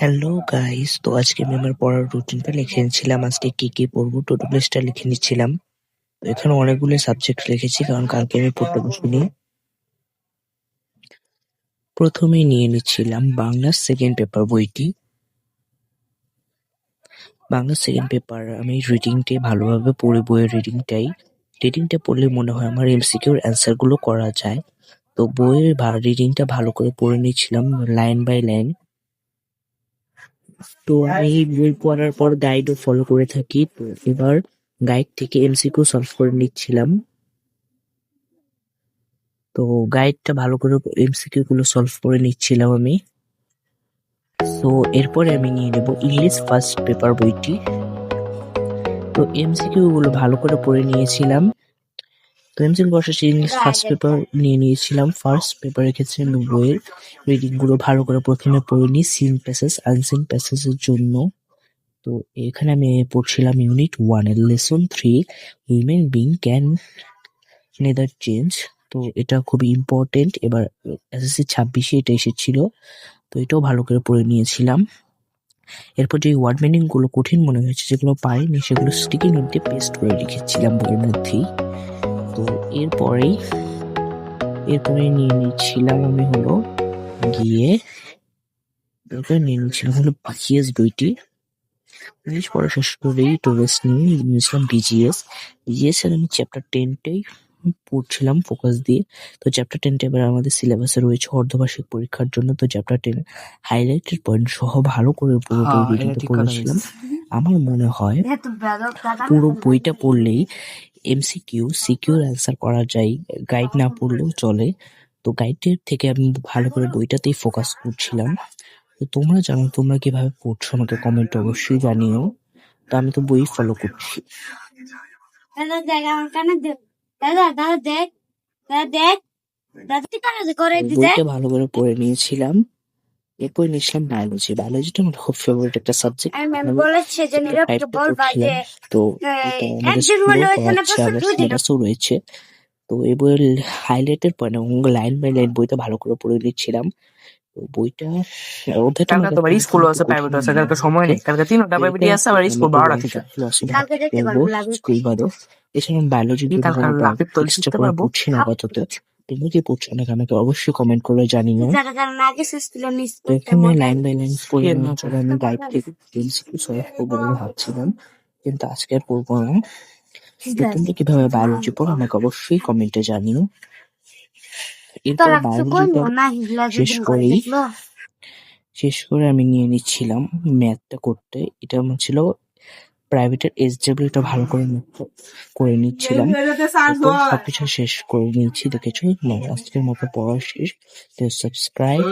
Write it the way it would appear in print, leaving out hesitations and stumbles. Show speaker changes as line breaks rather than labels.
Hello guys, তো আজকে আমি আমার পড়ার রুটিনটা লিখে নিচ্ছিলাম। আজকে কি কি পড়বো টু ডু লিস্টটা লিখে নিচ্ছিলাম। তো এখানে অনেকগুলো সাবজেক্ট লিখেছি কারণ কালকে আমি পড়তে বসিনি। প্রথমেই নিয়ে নিচ্ছিলাম বাংলার সেকেন্ড পেপার বইটি। বাংলার সেকেন্ড পেপার আমি রিডিংটি ভালোভাবে পড়ি, বইয়ের রিডিংটা পড়লে মনে হয় আমার এমসিকিউর অ্যান্সার গুলো করা যায়। তো বইয়ের রিডিংটা ভালো করে পড়ে নিচ্ছিলাম লাইন বাই লাইন। তো আমি বই পড়ার পর গাইডও ফলো করে থাকি। তো এবার গাইড থেকে এমসিকিউ সলভ করে নিচ্ছিলাম। তো গাইডটা ভালো করে এমসিকিউ গুলো সলভ করে নিচ্ছিলাম আমি। তো এরপরে আমি নিয়ে নেব ইংলিশ ফার্স্ট পেপার বইটি। তো এমসিকিউ গুলো ভালো করে পড়ে নিয়েছিলাম। তো এমসিকিউ বর্ষে ইংলিশ ফার্স্ট পেপার নিয়ে নিয়েছিলাম। ফার্স্ট পেপারের ক্ষেত্রে আমি বইয়ের রিডিং গুলো ভালো করে প্রথমে পড়ে নিই সিন প্যাসেজ আনসিন প্যাসেজের জন্য। তো এখানে আমি পড়ছিলাম ইউনিট 1 এর lesson 3 human being can neither change. তো এটা খুবই ইম্পর্টেন্ট, এবার এসএসসি 26-এ এটা এসেছিল। তো এটাও ভালো করে পড়ে নিয়েছিলাম। এরপর যে ওয়ার্ড মিনিং গুলো কঠিন মনে হয়েছে, যেগুলো পারিনি, সেগুলো স্টিকি নোট দিয়ে পেস্ট করে লিখেছিলাম বইয়ের মধ্যেই। তো এরপরে নিয়ে নিচ্ছিলাম আমি হলো গিয়ে বিজিএস বইটি। ইংলিশ পড়া শেষ করেই একটু রেস্ট নিয়ে নিয়েছিলাম বিজিএস এর আমি চ্যাপ্টার 10টাই পড়ছিলাম ফোকাস দিয়ে। তো চ্যাপ্টার 10টা এবার আমাদের সিলেবাসে রয়েছে অর্ধবার্ষিক পরীক্ষার জন্য। তো চ্যাপ্টার 10 হাইলাইটেড পয়েন্ট সহ ভালো করে পুরোটাই রিডিংটা পড়েছিলাম। আমার মনে হয় পুরো বইটা পড়লেই এমসিকিউ সিকিউর অ্যান্সার করা যায়, গাইড না পড়লেও চলে। তো গাইডের থেকে আমি ভালো করে বইটাতেই ফোকাস করছিলাম। তো তোমরা জানো, তোমরা কিভাবে পড়ছো আমাকে কমেন্টে অবশ্যই জানিও। তো আমি তো বই ফলো করছি। বইটা ভালো করে পড়ে নিয়েছিলাম। এরপর নিয়েছিলাম বায়োলজিটা আমার খুব ফেভারিট একটা সাবজেক্ট। তো এটা আমাদের স্কুলেও পড়াচ্ছে, আবার সিলেবাসও রয়েছে। তো এই বইয়ের হাইলাইটের পয়েন্ট এবং লাইন বাই লাইন বইটা ভালো করে পড়ে নিচ্ছিলাম। তো বইটা
কালকে তোমার স্কুল আছে, প্রাইভেট আছে, কালকে সময় নেই, কালকে 3টা প্রাইভেট আছে, আবার স্কুল 12টা থেকে।
স্কুল বাদও এছাড়া বায়োলজি পড়ছি না আপাতত। তুমি কি পড়ছো না আমাকে অবশ্যই কমেন্ট করে জানিও। তো এখানে লাইন বাই লাইন পড়ে আমি গাইড থেকে এমসিকিউ সলভ করবো বলে ভাবছিলাম, কিন্তু আজকে আর পড়বো না। তোমরা কিভাবে বায়োলজি পড়ো আমাকে অবশ্যই কমেন্টে জানিও। এরপর বায়োলজিটা শেষ করে আমি নিয়ে নিচ্ছিলাম ম্যাথটা করতে। এটা আমার ছিল প্রাইভেটের এসডব্লিউটা ভালো করে করে নিচ্ছিলাম। সবকিছু শেষ করে নিচ্ছি, দেখেছো। আজকের মতো পড়া শেষ। সাবস্ক্রাইব